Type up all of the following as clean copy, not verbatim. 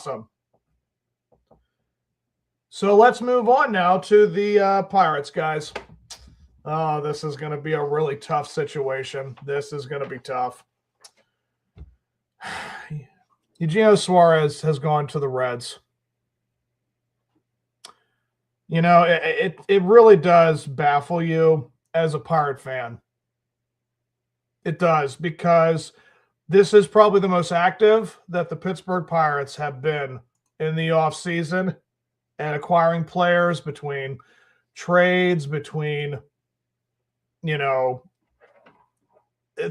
awesome. So let's move on now to the Pirates, guys. Oh, this is going to be a really tough situation. This is going to be tough. Eugenio Suarez has gone to the Reds. You know, it really does baffle you as a Pirate fan. It does, because this is probably the most active that the Pittsburgh Pirates have been in the offseason and acquiring players, between trades, between, you know,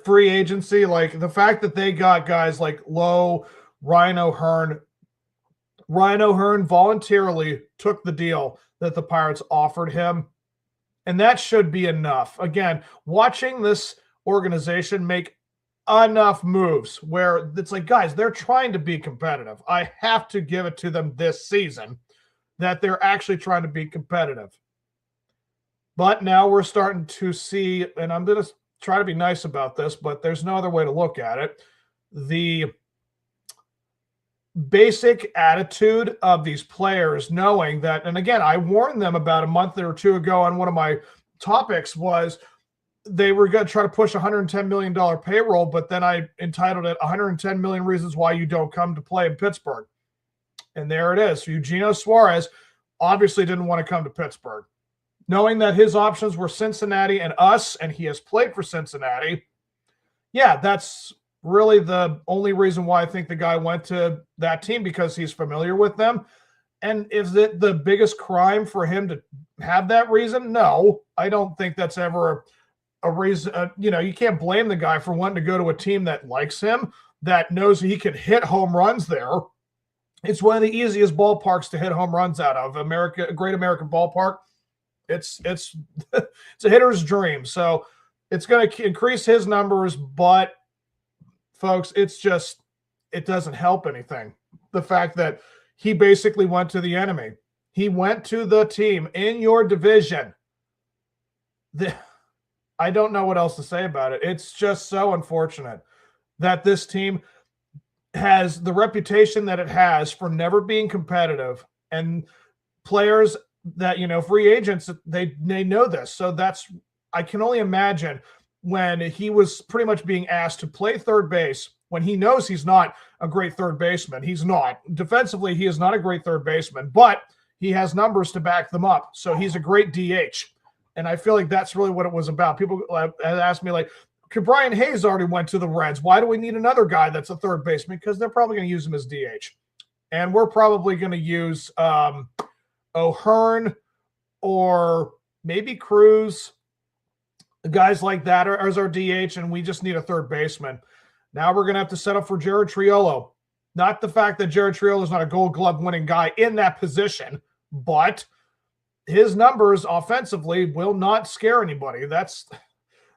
free agency. Like the fact that they got guys like Lowe, Ryan O'Hearn. Ryan O'Hearn voluntarily took the deal that the Pirates offered him, and that should be enough. Again, watching this organization make enough moves where it's like, guys, they're trying to be competitive. I have to give it to them this season that they're actually trying to be competitive. But now we're starting to see, and I'm going to try to be nice about this, but there's no other way to look at it, the basic attitude of these players, knowing that, and again, I warned them about a month or two ago on one of my topics, was they were going to try to push $110 million payroll, but then I entitled it 110 million reasons why you don't come to play in Pittsburgh. And there it is. Eugenio Suarez obviously didn't want to come to Pittsburgh, knowing that his options were Cincinnati and us, and he has played for Cincinnati. Yeah, that's really the only reason why I think the guy went to that team, because he's familiar with them. And is it the biggest crime for him to have that reason? No, I don't think that's ever a reason. You know, you can't blame the guy for wanting to go to a team that likes him, that knows he can hit home runs there. It's one of the easiest ballparks to hit home runs out of. Great American Ballpark. It's it's a hitter's dream. So it's going to increase his numbers, but folks, it doesn't help anything. The fact that he basically went to the enemy. He went to the team in your division. I don't know what else to say about it. It's just so unfortunate that this team has the reputation that it has for never being competitive, and players that, you know, free agents, they know this. So I can only imagine when he was pretty much being asked to play third base, when he knows he's not a great third baseman. He's not. Defensively, he is not a great third baseman, but he has numbers to back them up. So he's a great DH. And I feel like that's really what it was about. People have asked me, like, Brian Hayes already went to the Reds. Why do we need another guy that's a third baseman? Because they're probably going to use him as DH. And we're probably going to use O'Hearn or maybe Cruz, guys like that as our DH, and we just need a third baseman. Now we're going to have to settle for Jared Triolo. Not the fact that Jared Triolo is not a Gold Glove winning guy in that position, but his numbers offensively will not scare anybody.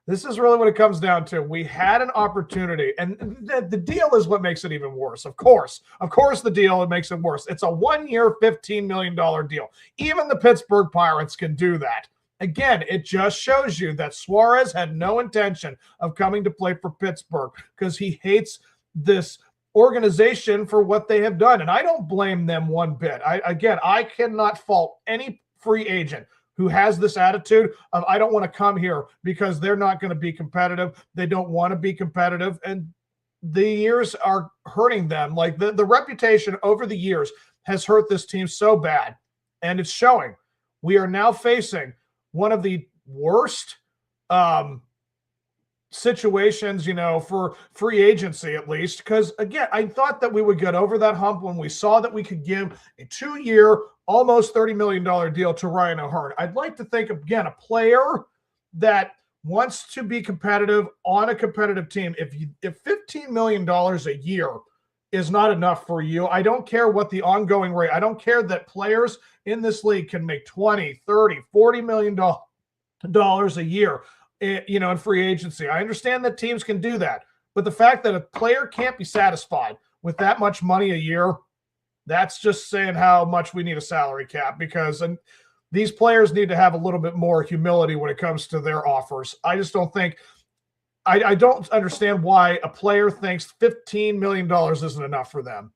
This is really what it comes down to. We had an opportunity, and the deal is what makes it even worse. Of course, the deal, it makes it worse. It's a 1-year, $15 million deal. Even the Pittsburgh Pirates can do that. Again, it just shows you that Suarez had no intention of coming to play for Pittsburgh because he hates this organization for what they have done. And I don't blame them one bit. I cannot fault any free agent who has this attitude of, I don't want to come here because they're not going to be competitive. They don't want to be competitive. And the years are hurting them. Like the reputation over the years has hurt this team so bad. And it's showing. We are now facing one of the worst situations, for free agency, at least. Because, again, I thought that we would get over that hump when we saw that we could give a 2-year, almost $30 million deal to Ryan O'Hearn. I'd like to think, again, a player that wants to be competitive on a competitive team. If $15 million a year is not enough for you, I don't care what the ongoing rate. I don't care that players in this league can make $20, $30, $40 million a year, in free agency. I understand that teams can do that, but the fact that a player can't be satisfied with that much money a year, that's just saying how much we need a salary cap, because these players need to have a little bit more humility when it comes to their offers. I just don't think I don't understand why a player thinks $15 million isn't enough for them.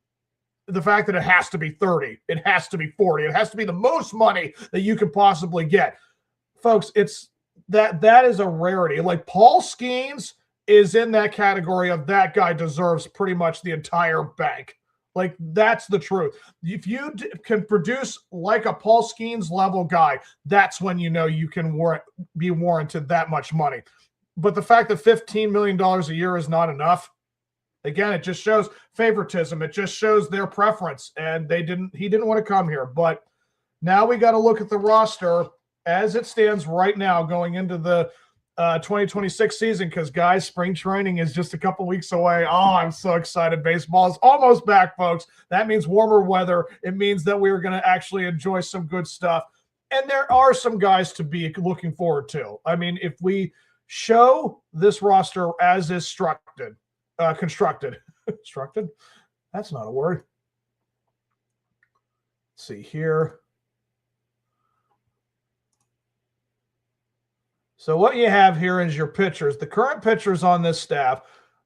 the fact that it has to be 30, it has to be 40, it has to be the most money that you could possibly get. Folks, it's that is a rarity. Like Paul Skeens is in that category of that guy deserves pretty much the entire bank. Like, that's the truth. If you can produce like a Paul Skeens level guy, that's when you know you can be warranted that much money. But the fact that $15 million a year is not enough, again, it just shows favoritism. It just shows their preference, and he didn't want to come here. But now we got to look at the roster as it stands right now going into the 2026 season, because, guys, spring training is just a couple weeks away. Oh, I'm so excited. Baseball is almost back, folks. That means warmer weather. It means that we're going to actually enjoy some good stuff. And there are some guys to be looking forward to. I mean, if we show this roster as is constructed. That's not a word. Let's see here. So what you have here is your pitchers. The current pitchers on this staff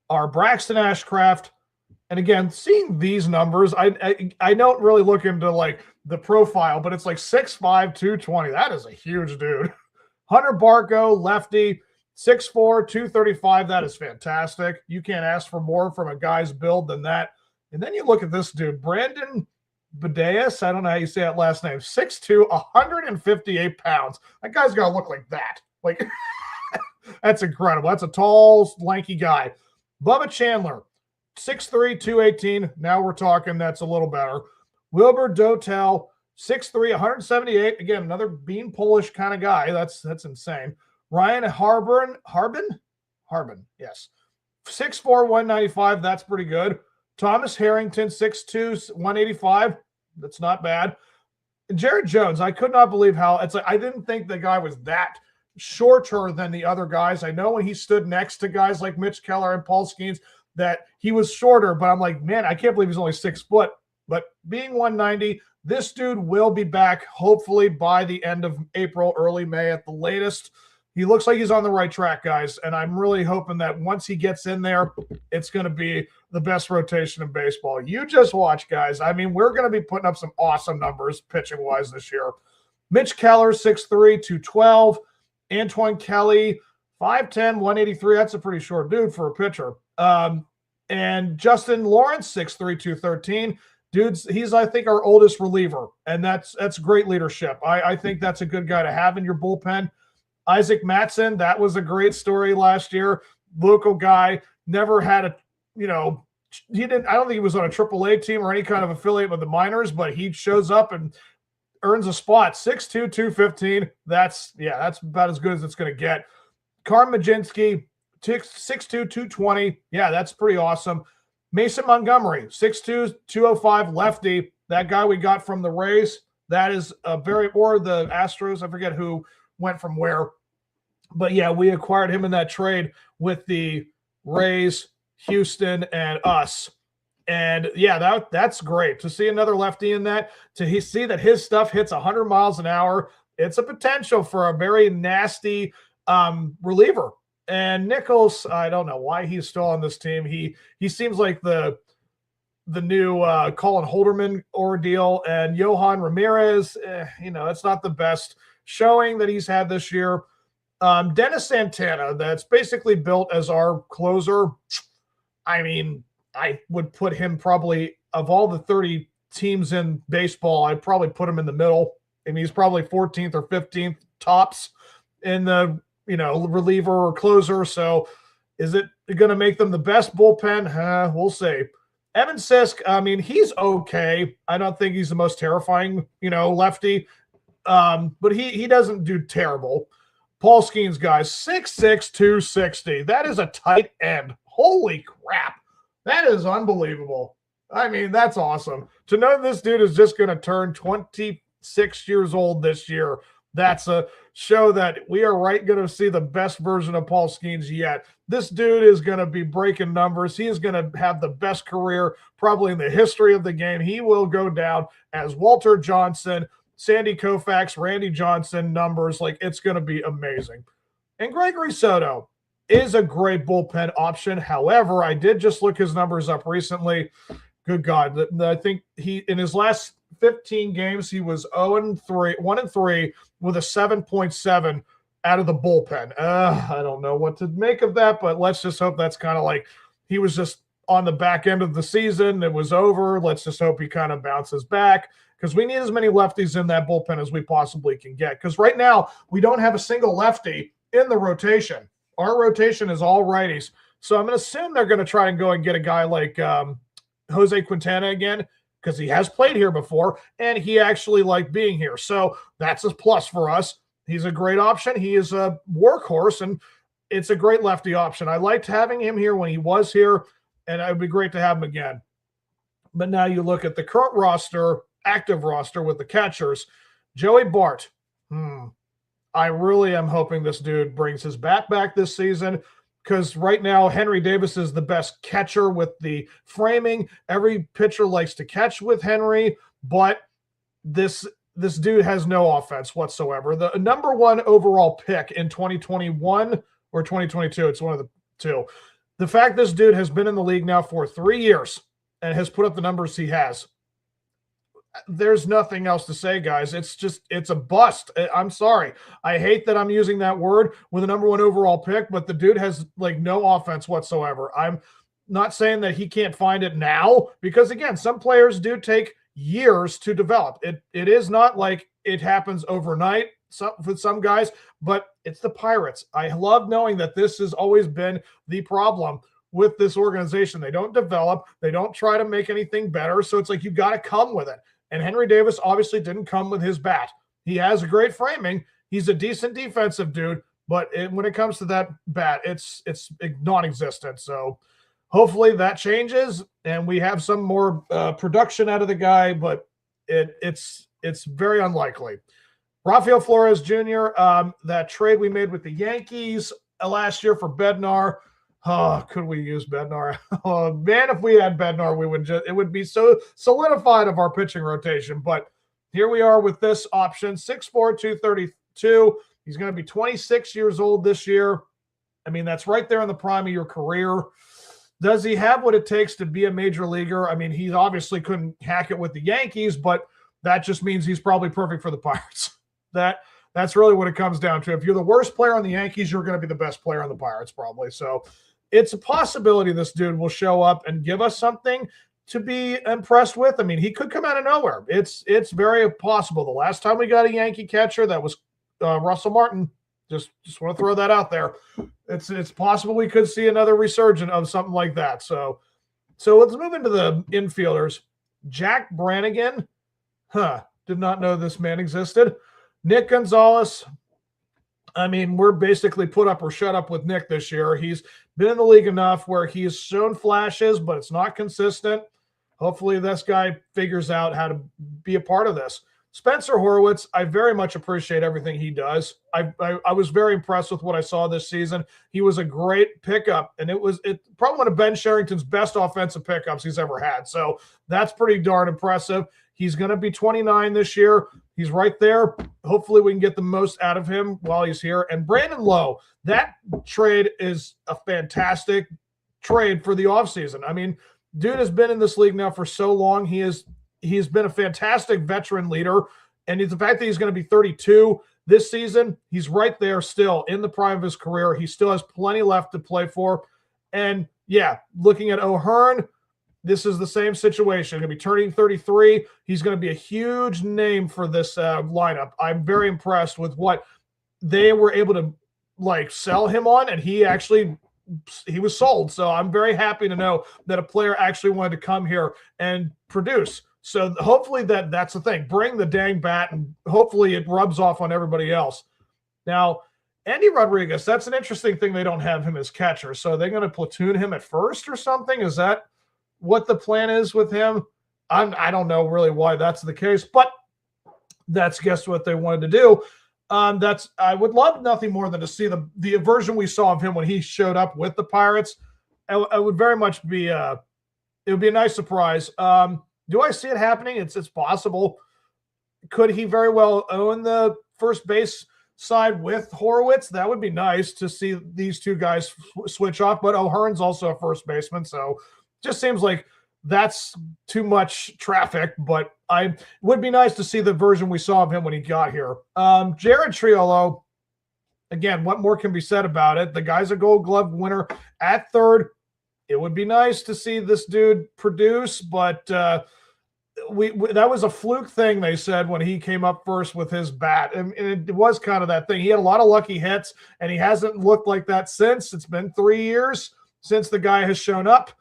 are Braxton Ashcraft. And again, seeing these numbers, I don't really look into like the profile, but it's like 6'5", 220. That is a huge dude. Hunter Barco, lefty, 6'4", 235. That is fantastic. You can't ask for more from a guy's build than that. And then you look at this dude, Brandon Bedeas. I don't know how you say that last name. 6'2", 158 pounds. That guy's got to look like that. Like, that's incredible. That's a tall, lanky guy. Bubba Chandler, 6'3", 218. Now we're talking. That's a little better. Wilbur Dotel, 6'3", 178. Again, another bean Polish kind of guy. That's insane. Ryan Harbin, yes. 6'4", 195. That's pretty good. Thomas Harrington, 6'2", 185. That's not bad. And Jerrod Jones, I could not believe how it's like. I didn't think the guy was that shorter than the other guys. I know when he stood next to guys like Mitch Keller and Paul Skeens that he was shorter, but I'm like, man, I can't believe he's only 6 foot. But being 190, this dude will be back hopefully by the end of April, early May at the latest. He looks like he's on the right track, guys, and I'm really hoping that once he gets in there, it's going to be the best rotation in baseball. You just watch, guys. I mean, we're going to be putting up some awesome numbers pitching-wise this year. Mitch Keller, 6'3", 212. Antoine Kelly, 5'10", 183. That's a pretty short dude for a pitcher. And Justin Lawrence, 6'3", 213. Dudes, he's, I think, our oldest reliever, and that's great leadership. I think that's a good guy to have in your bullpen. Isaac Matson, that was a great story last year. Local guy, never had a, I don't think he was on a AAA team or any kind of affiliate with the minors, but he shows up and earns a spot. 6'2", 215. That's about as good as it's going to get. Carm Majinski, 6'2", 220. Yeah, that's pretty awesome. Mason Montgomery, 6'2", 205, lefty. That guy we got from the Rays. That is or the Astros. I forget who went from where. But yeah, we acquired him in that trade with the Rays, Houston, and us. And yeah, that's great to see another lefty in that, to see that his stuff hits 100 miles an hour. It's a potential for a very nasty reliever. And Nichols, I don't know why he's still on this team. He seems like the new Colin Holderman ordeal. And Johan Ramirez, it's not the best showing that he's had this year. Dennis Santana, that's basically built as our closer. I mean, I would put him probably, of all the 30 teams in baseball, I'd probably put him in the middle. I mean, he's probably 14th or 15th tops in the, reliever or closer. So is it going to make them the best bullpen? We'll see. Evan Sisk, I mean, he's okay. I don't think he's the most terrifying, lefty. But he doesn't do terrible. Paul Skeens, guys, 6'6", 260. That is a tight end. Holy crap. That is unbelievable. I mean, that's awesome. To know this dude is just going to turn 26 years old this year, that's a show that we are going to see the best version of Paul Skeens yet. This dude is going to be breaking numbers. He is going to have the best career probably in the history of the game. He will go down as Walter Johnson, Sandy Koufax, Randy Johnson numbers. Like, it's going to be amazing. And Gregory Soto is a great bullpen option. However, I did just look his numbers up recently. good God. I think he, in his last 15 games, he was 0-3, 1-3 with a 7.7 out of the bullpen. I don't know what to make of that, but let's just hope that's kind of like he was just on the back end of the season. It was over. Let's just hope he kind of bounces back, because we need as many lefties in that bullpen as we possibly can get. Because right now, we don't have a single lefty in the rotation. Our rotation is all righties. So I'm going to assume they're going to try and go and get a guy like Jose Quintana again, because he has played here before, and he actually liked being here. So that's a plus for us. He's a great option. He is a workhorse, and it's a great lefty option. I liked having him here when he was here, and it would be great to have him again. But now you look at the current roster, active roster with the catchers. Joey Bart. I really am hoping this dude brings his bat back this season, because right now Henry Davis is the best catcher with the framing. Every pitcher likes to catch with Henry, but this dude has no offense whatsoever. The number one overall pick in 2021 or 2022, it's one of the two. The fact this dude has been in the league now for 3 years and has put up the numbers he has, there's nothing else to say, guys. It's a bust. I'm sorry. I hate that I'm using that word with a number one overall pick, but the dude has like no offense whatsoever. I'm not saying that he can't find it now, because again, some players do take years to develop. It is not like it happens overnight with some guys, but it's the Pirates. I love knowing that this has always been the problem with this organization. They don't develop. They don't try to make anything better. So it's like, you got to come with it. And Henry Davis obviously didn't come with his bat. He has a great framing. He's a decent defensive dude, but when it comes to that bat, it's non-existent. So hopefully that changes and we have some more production out of the guy, but it's very unlikely. Rafael Flores Jr., that trade we made with the Yankees last year for Bednar. Oh, could we use Bednar? Oh, man, if we had Bednar, it would be so solidified of our pitching rotation. But here we are with this option, 6'4", 232. He's going to be 26 years old this year. I mean, that's right there in the prime of your career. Does he have what it takes to be a major leaguer? I mean, he obviously couldn't hack it with the Yankees, but that just means he's probably perfect for the Pirates. That's really what it comes down to. If you're the worst player on the Yankees, you're going to be the best player on the Pirates probably. So it's a possibility this dude will show up and give us something to be impressed with. I mean, he could come out of nowhere. It's very possible. The last time we got a Yankee catcher, that was Russell Martin. Just want to throw that out there. It's possible we could see another resurgence of something like that. So let's move into the infielders. Jack Brannigan. Did not know this man existed. Nick Gonzalez. I mean, we're basically put up or shut up with Nick this year. He's been in the league enough where he's shown flashes, but it's not consistent. Hopefully this guy figures out how to be a part of this. Spencer Horwitz, I very much appreciate everything he does. I was very impressed with what I saw this season. He was a great pickup, and it probably one of Ben Sherrington's best offensive pickups he's ever had. So that's pretty darn impressive. He's going to be 29 this year. He's right there. Hopefully we can get the most out of him while he's here. And Brandon Lowe, that trade is a fantastic trade for the offseason. I mean, dude has been in this league now for so long. He's been a fantastic veteran leader. And the fact that he's going to be 32 this season, he's right there still in the prime of his career. He still has plenty left to play for. And, yeah, looking at O'Hearn, this is the same situation. Going to be turning 33. He's going to be a huge name for this lineup. I'm very impressed with what they were able to sell him on, and he was sold. So I'm very happy to know that a player actually wanted to come here and produce. So hopefully that's the thing. Bring the dang bat, and hopefully it rubs off on everybody else. Now, Andy Rodriguez, that's an interesting thing. They don't have him as catcher. So are they going to platoon him at first or something? Is that what the plan is with him? I don't know really why that's the case, but that's guess what they wanted to do. I would love nothing more than to see the version we saw of him when he showed up with the Pirates. I would very much be it would be a nice surprise. Do I see it happening? It's possible. Could he very well own the first base side with Horwitz? That would be nice to see these two guys switch off, but O'Hearn's also a first baseman, so just seems like that's too much traffic, but it would be nice to see the version we saw of him when he got here. Jerrod Triolo, again, what more can be said about it? The guy's a Gold Glove winner at third. It would be nice to see this dude produce, but we that was a fluke thing, they said, when he came up first with his bat. And it was kind of that thing. He had a lot of lucky hits, and he hasn't looked like that since. It's been 3 years since the guy has shown up.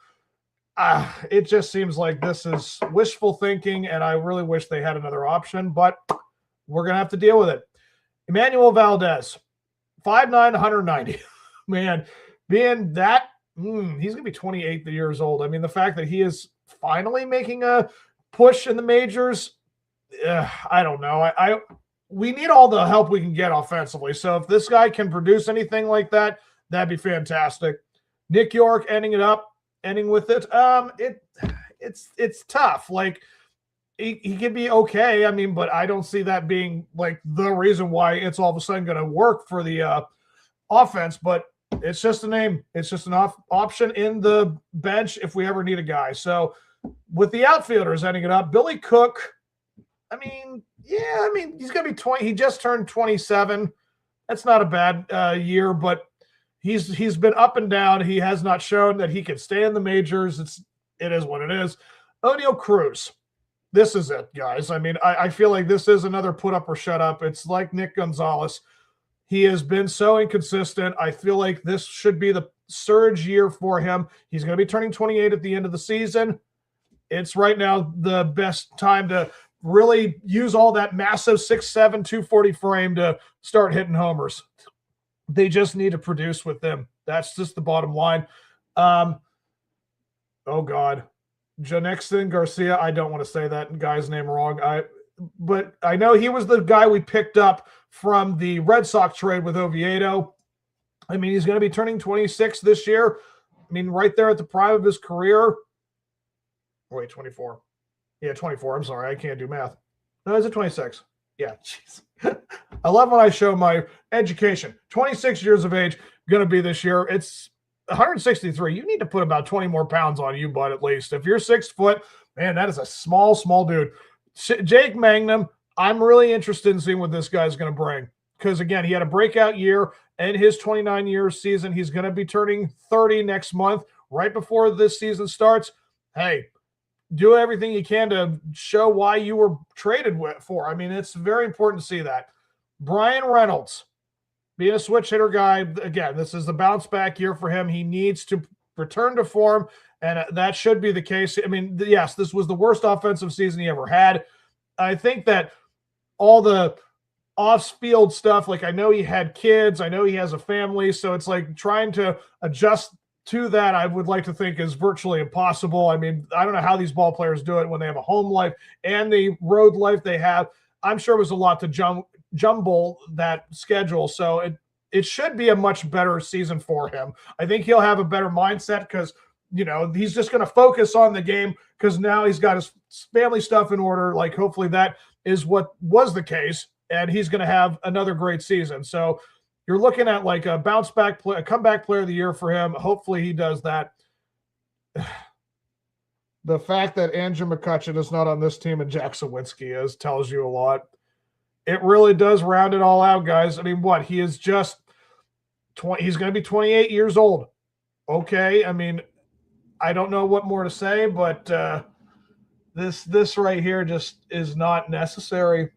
It just seems like this is wishful thinking, and I really wish they had another option, but we're going to have to deal with it. Emmanuel Valdez, 5'9", 190. Man, being that, he's going to be 28 years old. I mean, the fact that he is finally making a push in the majors, I don't know. We need all the help we can get offensively. So if this guy can produce anything like that, that'd be fantastic. Nick York ending with it. It's tough. Like he could be okay. I mean, but I don't see that being like the reason why it's all of a sudden going to work for the offense. But it's just a name. It's just an option in the bench if we ever need a guy. So with the outfielders ending it up, Billy Cook. I mean, he's going to be 20. He just turned 27. That's not a bad year, but he's been up and down. He has not shown that he can stay in the majors. It is what it is. O'Neal Cruz. This is it, guys. I mean, I feel like this is another put up or shut up. It's like Nick Gonzalez. He has been so inconsistent. I feel like this should be the surge year for him. He's going to be turning 28 at the end of the season. It's right now the best time to really use all that massive 6'7", 240 frame to start hitting homers. They just need to produce with them. That's just the bottom line. Oh, God. Janexon Garcia. I don't want to say that guy's name wrong. But I know he was the guy we picked up from the Red Sox trade with Oviedo. I mean, he's going to be turning 26 this year. I mean, right there at the prime of his career. Wait, 24. Yeah, 24. I'm sorry. I can't do math. No, is it 26? Yeah, jeez. I love when I show my education. 26 years of age, going to be this year. It's 163. You need to put about 20 more pounds on you, bud, at least. If you're 6 foot, man, that is a small dude. Jake Magnum, I'm really interested in seeing what this guy's going to bring. Because, again, he had a breakout year and his 29-year season. He's going to be turning 30 next month, right before this season starts. Hey, do everything you can to show why you were traded for. I mean, it's very important to see that. Brian Reynolds, being a switch hitter guy, again, this is the bounce back year for him. He needs to return to form, and that should be the case. I mean, yes, this was the worst offensive season he ever had. I think that all the off-field stuff, like I know he had kids, I know he has a family, so it's like trying to adjust to that, I would like to think, is virtually impossible. I mean, I don't know how these ball players do it when they have a home life and the road life they have. I'm sure it was a lot to jumble that schedule. So it should be a much better season for him. I think he'll have a better mindset because, he's just going to focus on the game because now he's got his family stuff in order. Like, hopefully that is what was the case, and he's going to have another great season. So you're looking at like a a comeback player of the year for him. Hopefully he does that. The fact that Andrew McCutcheon is not on this team and Jack Sawinski is tells you a lot. It really does round it all out, guys. I mean, he is just 20. He's going to be 28 years old. Okay. I mean, I don't know what more to say, but this right here just is not necessary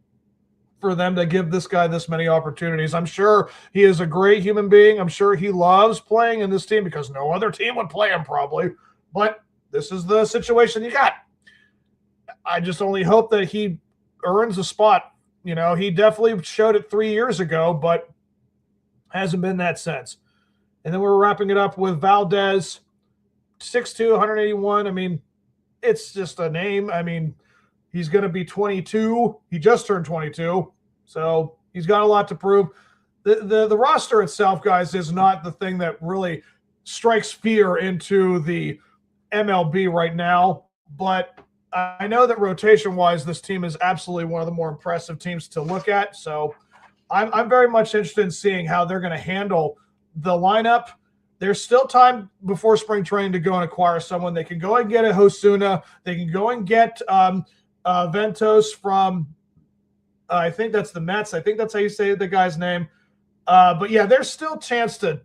for them to give this guy this many opportunities. I'm sure he is a great human being. I'm sure he loves playing in this team because no other team would play him probably, but this is the situation you got. I just only hope that he earns a spot. He definitely showed it 3 years ago, but hasn't been that since. And then we're wrapping it up with Valdez, 6'2", 181. I mean, it's just a name. I mean, he's going to be 22. He just turned 22. So he's got a lot to prove. The roster itself, guys, is not the thing that really strikes fear into the MLB right now. But I know that rotation-wise, this team is absolutely one of the more impressive teams to look at. So I'm very much interested in seeing how they're going to handle the lineup. there's still time before spring training to go and acquire someone. They can go and get a Hosuna. They can go and get Ventos from, I think that's the Mets. I think that's how you say the guy's name. But yeah, there's still a chance to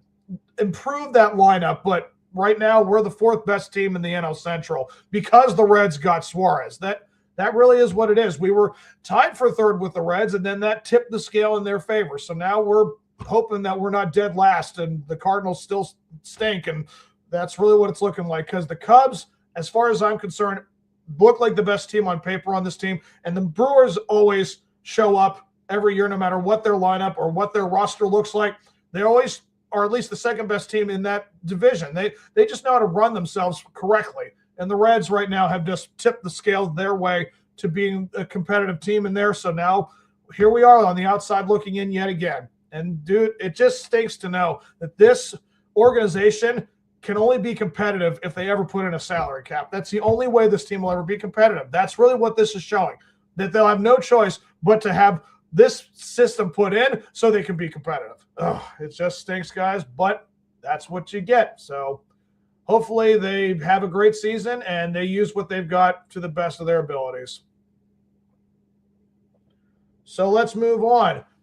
improve that lineup. But right now, we're the fourth best team in the NL Central because the Reds got Suarez. That really is what it is. We were tied for third with the Reds, and then that tipped the scale in their favor. So now we're hoping that we're not dead last and the Cardinals still stink. And that's really what it's looking like, because the Cubs, as far as I'm concerned, look like the best team on paper on this team. And the Brewers always show up every year, no matter what their lineup or what their roster looks like. They always are at least the second best team in that division. They just know how to run themselves correctly. And the Reds right now have just tipped the scale their way to being a competitive team in there. So now here we are on the outside looking in yet again. And, dude, it just stinks to know that this organization can only be competitive if they ever put in a salary cap. That's the only way this team will ever be competitive. That's really what this is showing, that they'll have no choice but to have this system put in so they can be competitive. It just stinks, guys, but that's what you get. So hopefully they have a great season and they use what they've got to the best of their abilities. So let's move on.